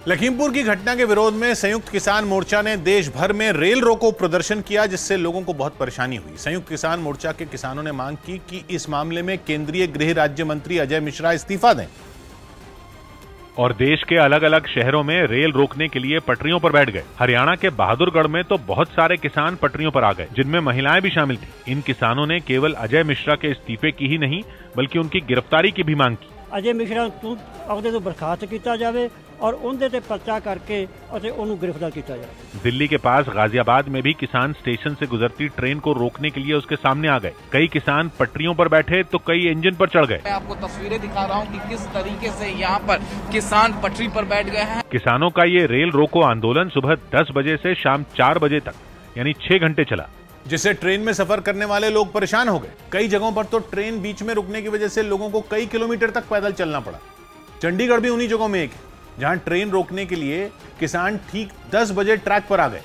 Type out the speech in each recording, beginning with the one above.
लखीमपुर की घटना के विरोध में संयुक्त किसान मोर्चा ने देश भर में रेल रोको प्रदर्शन किया, जिससे लोगों को बहुत परेशानी हुई। संयुक्त किसान मोर्चा के किसानों ने मांग की कि इस मामले में केंद्रीय गृह राज्य मंत्री अजय मिश्रा इस्तीफा दें और देश के अलग अलग शहरों में रेल रोकने के लिए पटरियों पर बैठ गए। हरियाणा के बहादुरगढ़ में तो बहुत सारे किसान पटरियों पर आ गए, जिनमें महिलाएं भी शामिल थी। इन किसानों ने केवल अजय मिश्रा के इस्तीफे की ही नहीं बल्कि उनकी गिरफ्तारी की भी मांग की। अजय मिश्रा अहदे तो बर्खास्त किया जाए और उनके ते पर्चा करके उन्हें गिरफ्तार किया जाए। दिल्ली के पास गाजियाबाद में भी किसान स्टेशन से गुजरती ट्रेन को रोकने के लिए उसके सामने आ गए। कई किसान पटरियों पर बैठे तो कई इंजन पर चढ़ गए। मैं आपको तस्वीरें दिखा रहा हूं कि किस तरीके से यहाँ पर किसान पटरी पर बैठ गए हैं। किसानों का ये रेल रोको आंदोलन सुबह 10 बजे से शाम 4 बजे तक यानी 6 घंटे चला, जिससे ट्रेन में सफर करने वाले लोग परेशान हो गए। कई जगहों पर तो ट्रेन बीच में रुकने की वजह से लोगों को कई किलोमीटर तक पैदल चलना पड़ा। चंडीगढ़ भी उन्हीं जगहों में एक है जहां ट्रेन रोकने के लिए किसान ठीक 10 बजे ट्रैक पर आ गए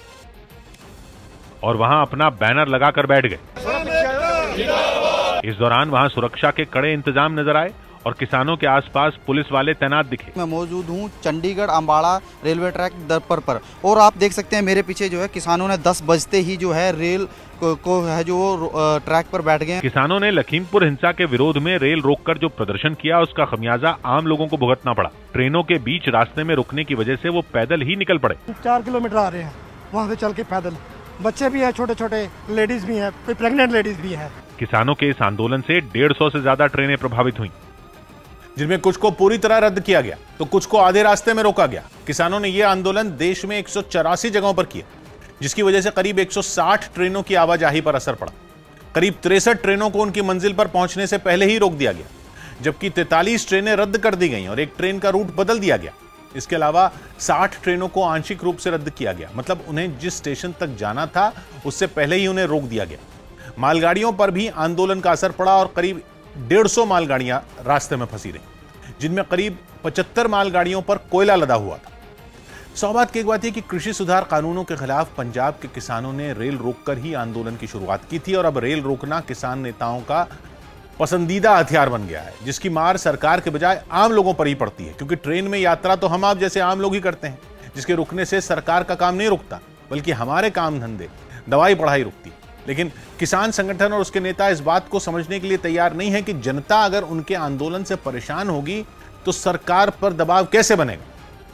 और वहां अपना बैनर लगाकर बैठ गए। इस दौरान वहां सुरक्षा के कड़े इंतजाम नजर आए और किसानों के आसपास पुलिस वाले तैनात दिखे। मैं मौजूद हूं चंडीगढ़ अंबाला रेलवे ट्रैक दरपर पर और आप देख सकते हैं मेरे पीछे जो है किसानों ने 10 बजते ही जो है रेल को है जो ट्रैक पर बैठ गए। किसानों ने लखीमपुर हिंसा के विरोध में रेल रोककर जो प्रदर्शन किया उसका खमियाजा आम लोगों को भुगतना पड़ा। ट्रेनों के बीच रास्ते में रुकने की वजह से वो पैदल ही निकल पड़े। 4 किलोमीटर आ रहे हैं वहाँ से चल के पैदल, बच्चे भी है, छोटे छोटे लेडीज भी है, कोई प्रेग्नेंट लेडीज भी है। किसानों के इस आंदोलन से 150 से ज्यादा ट्रेनें प्रभावित हुई, जिनमें कुछ को पूरी तरह रद्द किया गया तो कुछ को आधे रास्ते में रोका गया। किसानों ने यह आंदोलन देश में 184 जगहों पर किया, जिसकी वजह से करीब 160 ट्रेनों की आवाजाही पर असर पड़ा। करीब 63 ट्रेनों को उनकी मंजिल पर पहुंचने से पहले ही रोक दिया गया, जबकि 43 ट्रेनें रद्द कर दी गईं और एक ट्रेन का रूट बदल दिया गया। इसके अलावा 60 ट्रेनों को आंशिक रूप से रद्द किया गया, मतलब उन्हें जिस स्टेशन तक जाना था उससे पहले ही उन्हें रोक दिया गया। मालगाड़ियों पर भी आंदोलन का असर पड़ा और करीब 150 मालगाड़ियां रास्ते में फंसी रही, जिनमें करीब 75 मालगाड़ियों पर कोयला लदा हुआ था। सौबात की एक बात यह कि कृषि सुधार कानूनों के खिलाफ पंजाब के किसानों ने रेल रोककर ही आंदोलन की शुरुआत की थी और अब रेल रोकना किसान नेताओं का पसंदीदा हथियार बन गया है, जिसकी मार सरकार के बजाय आम लोगों पर ही पड़ती है, क्योंकि ट्रेन में यात्रा तो हम आप जैसे आम लोग ही करते हैं, जिसके रुकने से सरकार का काम नहीं रुकता बल्कि हमारे काम धंधे, दवाई पढ़ाई रुकती। लेकिन किसान संगठन और उसके नेता इस बात को समझने के लिए तैयार नहीं है कि जनता अगर उनके आंदोलन से परेशान होगी तो सरकार पर दबाव कैसे बनेगा।